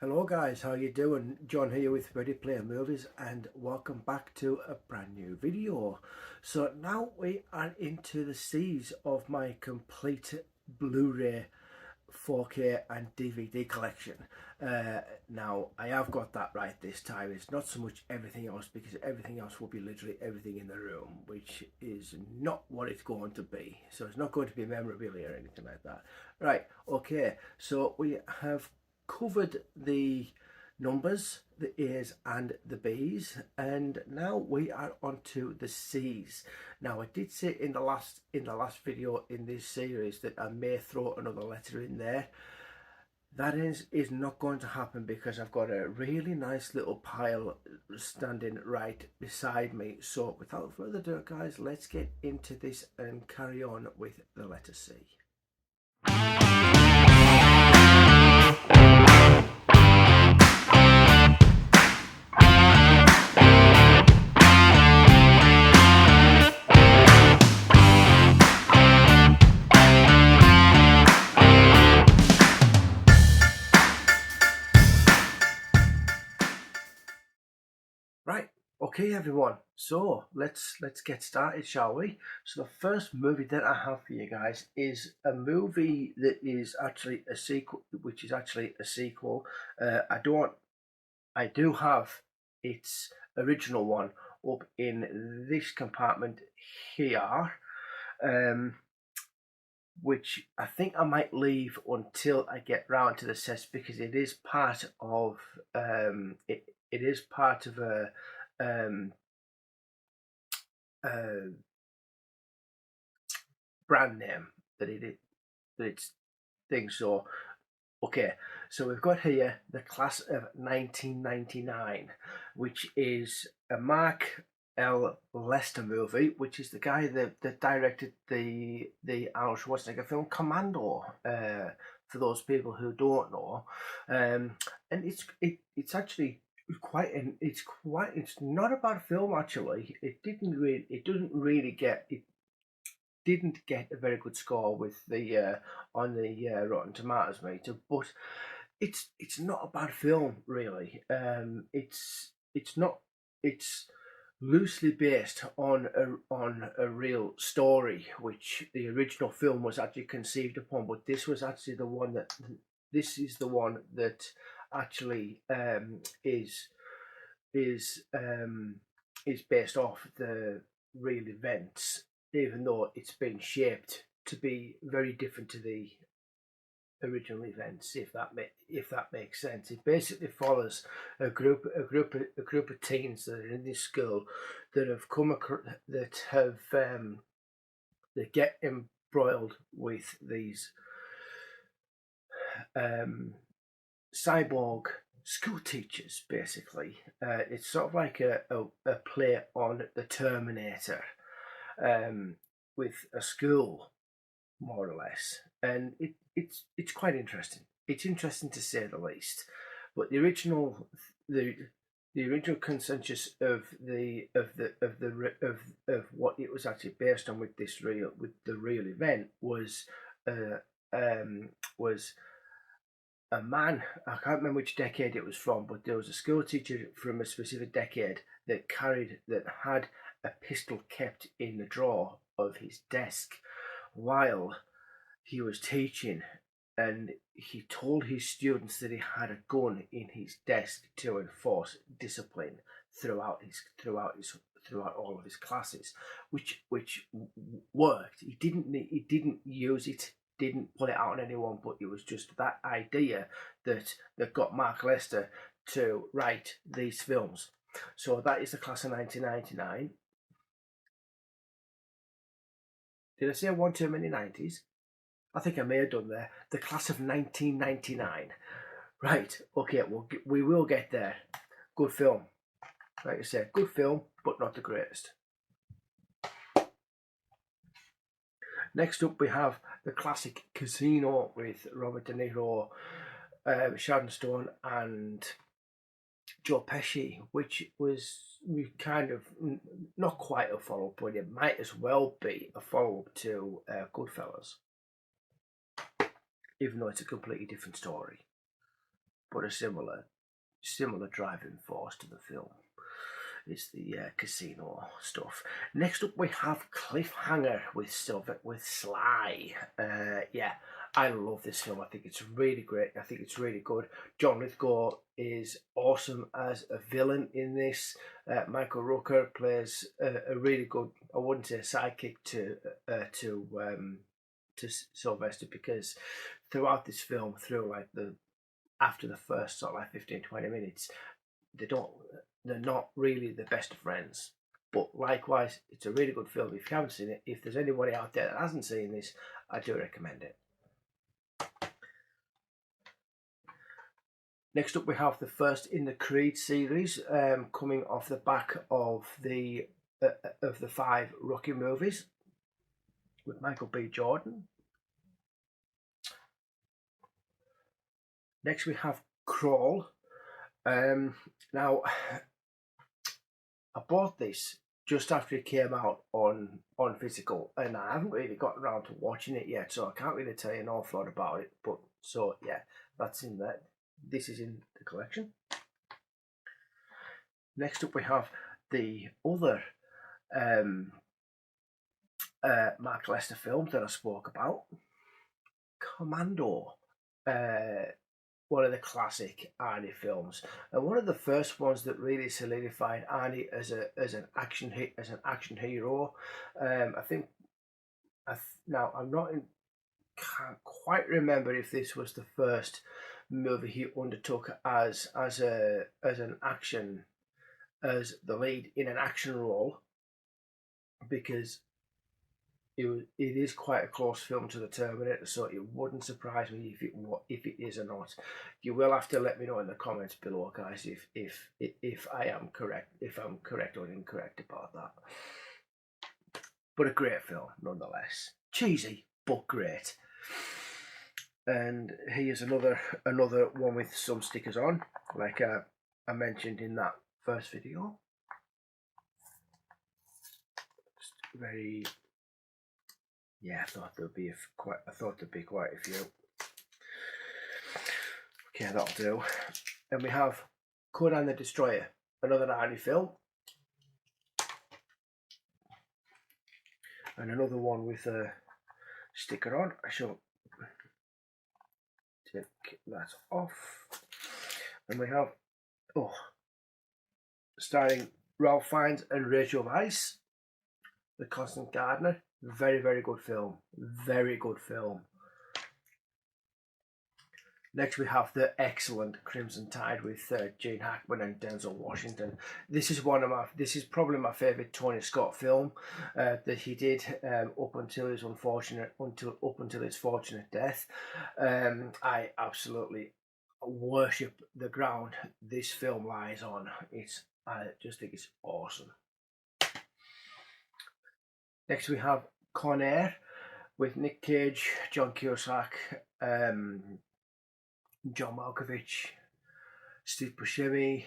Hello guys, how you doing? John here with Ready Player Movies and welcome back to a brand new video. So now we are into the seas of my complete Blu-ray 4K and DVD collection. Now I have got that right this time. It's not so much everything else because everything else will be literally everything in the room, which is not what it's going to be. So it's not going to be memorabilia or anything like that. Right, okay, so we have covered the numbers, the A's and the B's, and now we are on to the C's. Now I did say in the last video in this series that I may throw another letter in there. That is not going to happen because I've got a really nice little pile standing right beside me. So without further ado guys, let's get into this and carry on with the letter C. Right, okay everyone, so let's get started, shall we? So the first movie that I have for you guys is a movie that is actually a sequel, which is actually a sequel. I do have its original one up in this compartment here, um, which I think I might leave until I get round to the sets because it is part of it is part of um, a brand name that that it's thing. So okay, so we've got here the class of 1999, which is a Mark L. Lester movie, which is the guy that directed the Arnold Schwarzenegger film Commando. For those people who don't know, and it's actually it's not a bad film actually. It doesn't really get it didn't get a very good score with the on the Rotten Tomatoes meter, but it's not a bad film really. It's not it's loosely based on a real story, which the original film was actually conceived upon, but this is the one that actually is is based off the real events, even though it's been shaped to be very different to the original events. If that makes sense, it basically follows a group of teens that are in this school that have come across that get embroiled with these um, cyborg school teachers, basically. It's sort of like a play on the Terminator, um, with a school, more or less. And it's quite interesting. It's interesting to say the least. But the the original consensus of of what it was actually based on with the real event uh, was a man. I can't remember which decade it was from, but there was a school teacher from a specific decade that had a pistol kept in the drawer of his desk while he was teaching, and he told his students that he had a gun in his desk to enforce discipline throughout all of his classes, which worked. He didn't use it, didn't put it out on anyone, but it was just that idea that got Mark Lester to write these films. So that is the class of 1999. Did I say one too many 90s? I think I may have done there. The class of 1999. Right, okay, we will get there. Good film. Like I said, good film, but not the greatest. Next up, we have the classic Casino with Robert De Niro, Sharon Stone, and Joe Pesci, which was kind of not quite a follow up, but it might as well be a follow up to Goodfellas, even though it's a completely different story. but a similar driving force to the film. It's the casino stuff. Next up, we have Cliffhanger with Sly. Yeah, I love this film. I think it's really great. I think it's really good. John Lithgow is awesome as a villain in this. Michael Rooker plays a really good, I wouldn't say sidekick to Sylvester, because throughout this film, through like after the first sort of like 15-20 minutes, they're not really the best of friends. But likewise, it's a really good film. If you haven't seen it, if there's anybody out there that hasn't seen this, I do recommend it. Next up, we have the first in the Creed series, coming off the back of the 5 Rocky movies with Michael B. Jordan. Next, we have Crawl. Now, I bought this just after it came out on physical, and I haven't really got around to watching it yet, so I can't really tell you an awful lot about it. But so yeah, that's in there. This is in the collection. Next up, we have the other Mark Lester film that I spoke about, Commando. One of the classic Arnie films, and one of the first ones that really solidified Arnie as an action hero. I think now I'm not in, can't quite remember if this was the first movie he undertook as the lead in an action role, because it is quite a close film to the Terminator, so it wouldn't surprise me if it is or not. You will have to let me know in the comments below, guys, if I am correct, if I'm correct or incorrect about that. But a great film nonetheless. Cheesy but great. And here's another one with some stickers on, like I mentioned in that first video. Just very. Yeah, I thought there'd be quite a few. Okay, that'll do. And we have Conan the Destroyer, another Arnie film, and another one with a sticker on. I shall take that off. And we have starring Ralph Fiennes and Rachel Weisz, The Constant Gardener. Very, very good film. Very good film. Next, we have the excellent Crimson Tide with Gene Hackman and Denzel Washington. This is probably my favourite Tony Scott film that he did up until his fortunate death. I absolutely worship the ground this film lies on. I just think it's awesome. Next, we have Con Air with Nick Cage, John Cusack, John Malkovich, Steve Buscemi,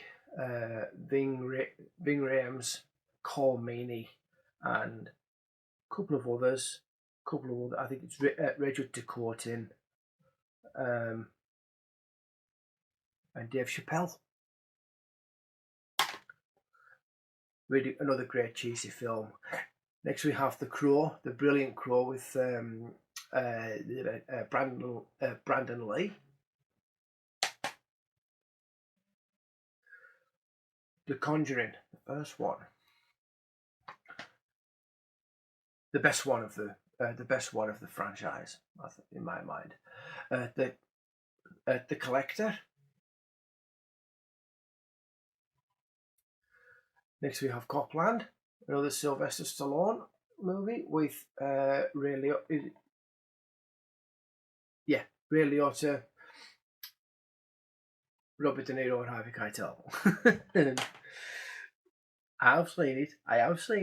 Ving Rhames, Cole Meany, and a couple of others. I think it's Richard DeCourtin, and Dave Chappelle. Really, another great cheesy film. Next, we have The Crow, the brilliant Crow with Brandon Lee. The Conjuring, the first one, the best one of the franchise, in my mind. The Collector. Next, we have Copland, another Sylvester Stallone movie with Ray Liotta, Robert De Niro, and Harvey Keitel. I have seen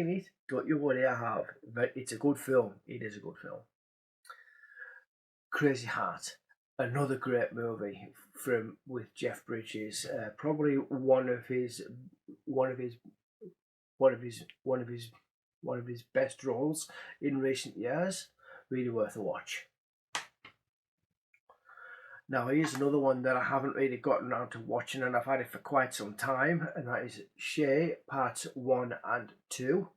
it. Don't you worry, I have. But it's a good film. It is a good film. Crazy Heart, another great movie with Jeff Bridges. Probably one of his best roles in recent years. Really worth a watch. Now here's another one that I haven't really gotten around to watching, and I've had it for quite some time, and that is Shay Parts 1 and 2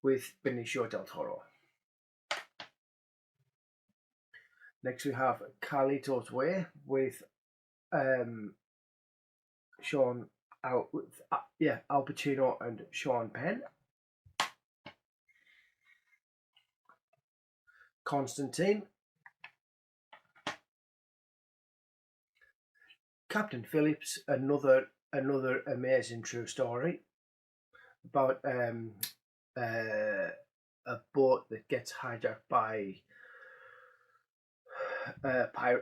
with Benicio del Toro. Next we have Carlito's Way with Sean Al Pacino and Sean Penn. Constantine. Captain Phillips, another amazing true story about a boat that gets hijacked by by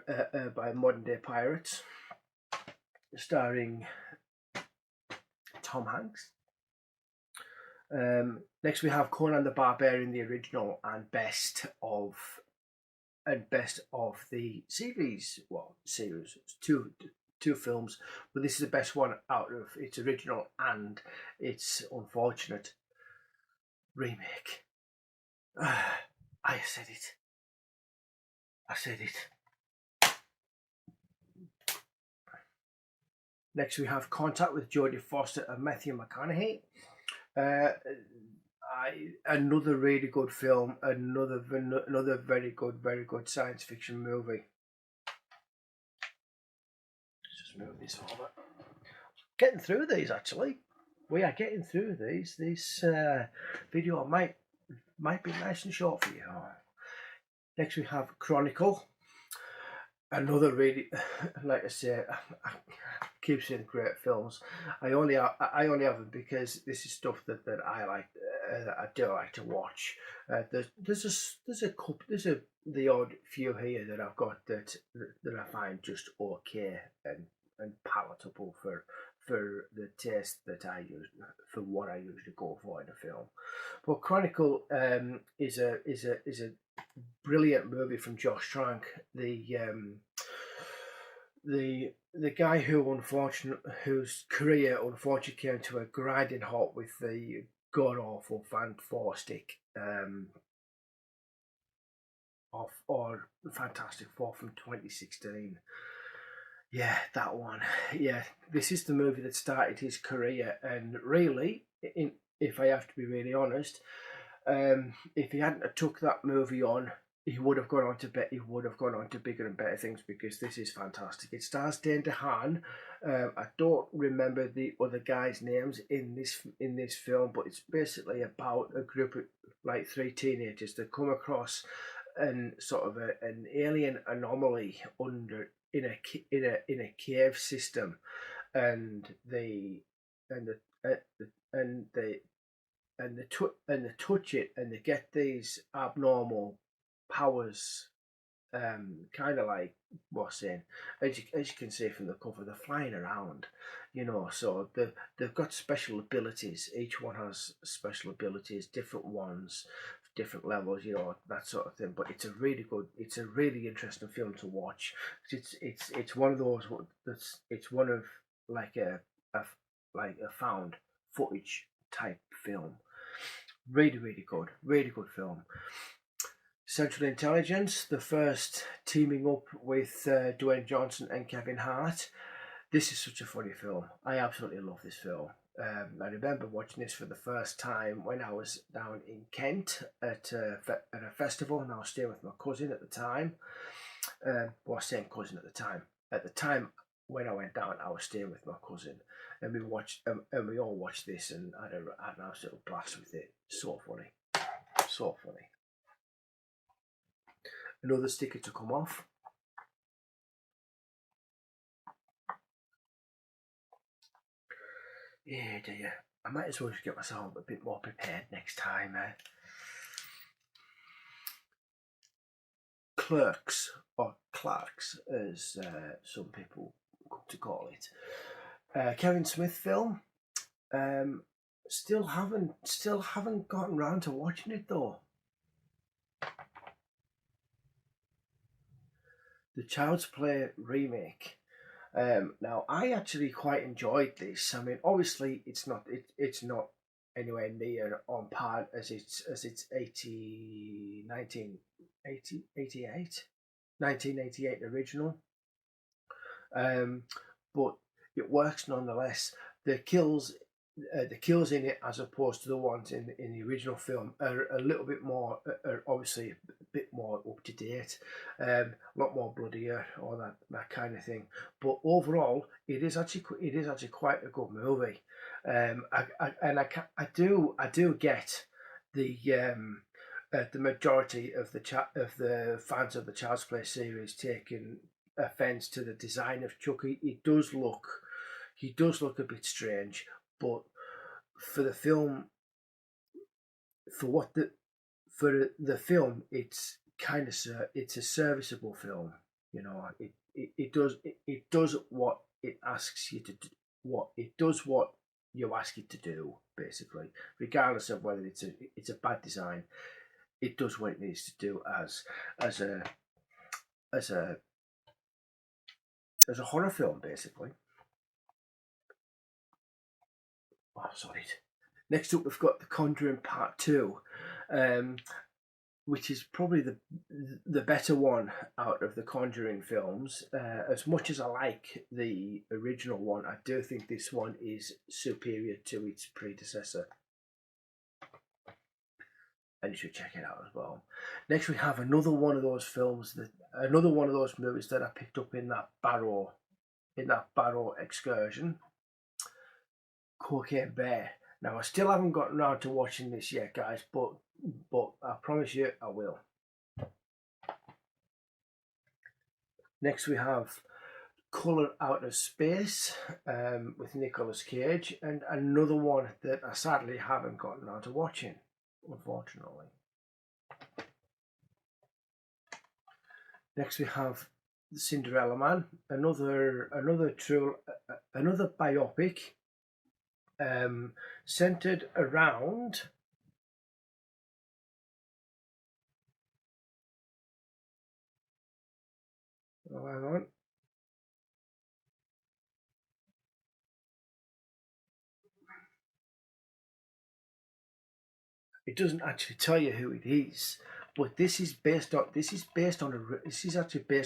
modern day pirates, starring Tom Hanks. Next we have Conan the Barbarian, the original and best of the series. Well, series, it's two films, but this is the best one out of its original and its unfortunate remake. I said it. Next we have Contact with Jodie Foster and Matthew McConaughey. Another really good film, another very good science fiction movie. Let's just move this over. Getting through these, actually. We are getting through these. This video might be nice and short for you. Next we have Chronicle. Another really, like I say, I keep saying great films. I only have them because this is stuff that I like. I do like to watch. There's the odd few here that I've got that I find just okay and palatable for the taste that I use, for what I usually go for in a film. But Chronicle is a brilliant movie from Josh Trank, the guy whose career unfortunately came to a grinding halt with the god awful Fantastic Fantastic Four from 2016. Yeah, that one. Yeah, this is the movie that started his career, and really, if I have to be really honest, if he hadn't have took that movie on, he would have gone on to bigger and better things, because this is fantastic. It stars Dane DeHaan. I don't remember the other guys' names in this film, but it's basically about a group of like three teenagers that come across an sort of an alien anomaly in a cave system, and they touch it, and they get these abnormal powers, kind of like what's saying, as you can see from the cover, they're flying around, so they've got special abilities. Each one has special abilities, different ones, different levels, that sort of thing. But it's a really interesting film to watch. It's one of those it's one of like a found footage type film. Really good film. Central Intelligence, the first teaming up with Dwayne Johnson and Kevin Hart. This is such a funny film. I absolutely love this film. I remember watching this for the first time when I was down in Kent at a festival, and I was staying with my cousin at the time. Same cousin at the time. At the time when I went down, I was staying with my cousin, and we all watched this, and I had an absolute blast with it. So funny. Another sticker to come off. Yeah, dear. I might as well just get myself a bit more prepared next time. Clerks, or Clarks, as some people come to call it. Kevin Smith film. Still haven't gotten round to watching it though. The Child's Play remake. Now, I actually quite enjoyed this. I mean, obviously, it's not anywhere near on par as its 1988 original. but it works nonetheless. The kills the kills in it, as opposed to the ones in the original film, are a little bit more, are obviously a bit more up to date, a lot more bloodier, all that kind of thing. But overall, it is actually quite a good movie. I do get the majority of the fans of the Child's Play series taking offence to the design of Chucky. He does look a bit strange, but for the film, for what the for the film, it's kind of it's a serviceable film. You know, it does what it asks you to do, what you ask it to do, basically, regardless of whether it's a bad design. It does what it needs to do as a as a as a horror film, basically. Oh, sorry. Next up, we've got The Conjuring Part Two, um, which is probably the better one out of the Conjuring films. As much as I like the original one, I do think this one is superior to its predecessor, and you should check it out as well. Next, we have another one of those movies that I picked up in that Barrow excursion, Cocaine Bear. Now, I still haven't gotten around to watching this yet, guys, but I promise you I will. Next, we have Colour Out of Space with Nicolas Cage, and another one that I sadly haven't gotten around to watching, unfortunately. Next, we have The Cinderella Man, another biopic centered around hang on. It doesn't actually tell you who it is, but this is actually based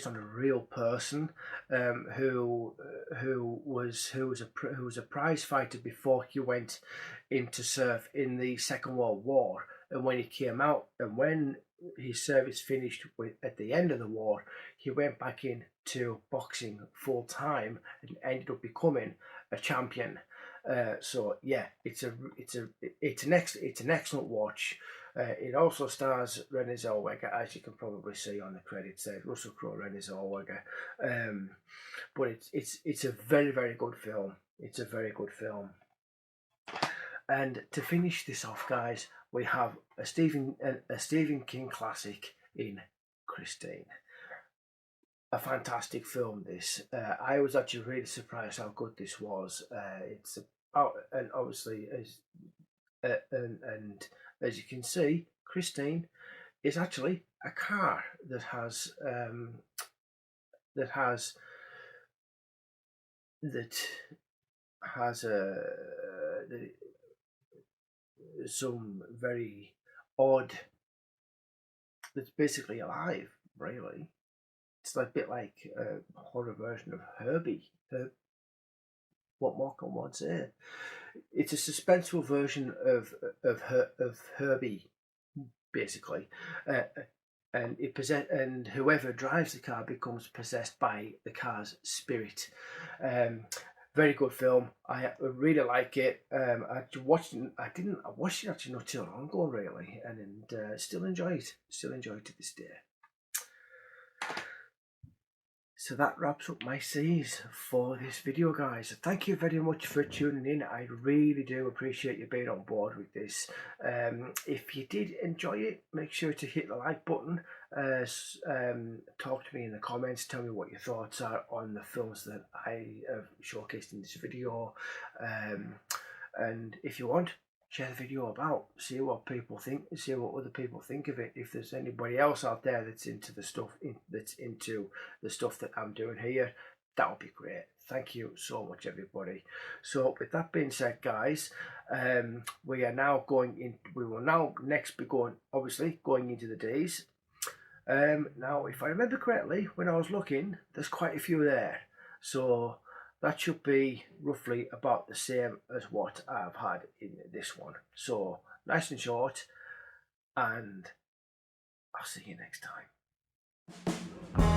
on a real person who was a prize fighter before he went into serve in the Second World War, and when he came out and when his service finished at the end of the war, he went back into boxing full time and ended up becoming a champion. So yeah, it's an excellent watch. It also stars Renée Zellweger, as you can probably see on the credits there. Russell Crowe, Renée Zellweger. But it's a very, very good film. It's a very good film. And to finish this off, guys, we have a Stephen King classic in Christine. A fantastic film. This I was actually really surprised how good this was. It's about, and obviously and as you can see, Christine is actually a car that has that has that has some very odd. That's basically alive, really. It's like a bit like a horror version of Herbie. What more can one say? It's a suspenseful version of Herbie, basically, and whoever drives the car becomes possessed by the car's spirit. Very good film. I really like it. I watched it. I watched it actually not too long ago, really, and still enjoy it. Still enjoy it to this day. So that wraps up my C's for this video, guys. Thank you very much for tuning in. I really do appreciate you being on board with this. If you did enjoy it, make sure to hit the like button. Talk to me in the comments. Tell me what your thoughts are on the films that I have showcased in this video. And if you want, share the video about, see what people think, see what other people think of it. If there's anybody else out there that's into the stuff that I'm doing here, that would be great. Thank you so much, everybody. So with that being said, guys, we will now next be going into the days. Now, if I remember correctly, when I was looking, there's quite a few there. So that should be roughly about the same as what I've had in this one. So nice and short, and I'll see you next time.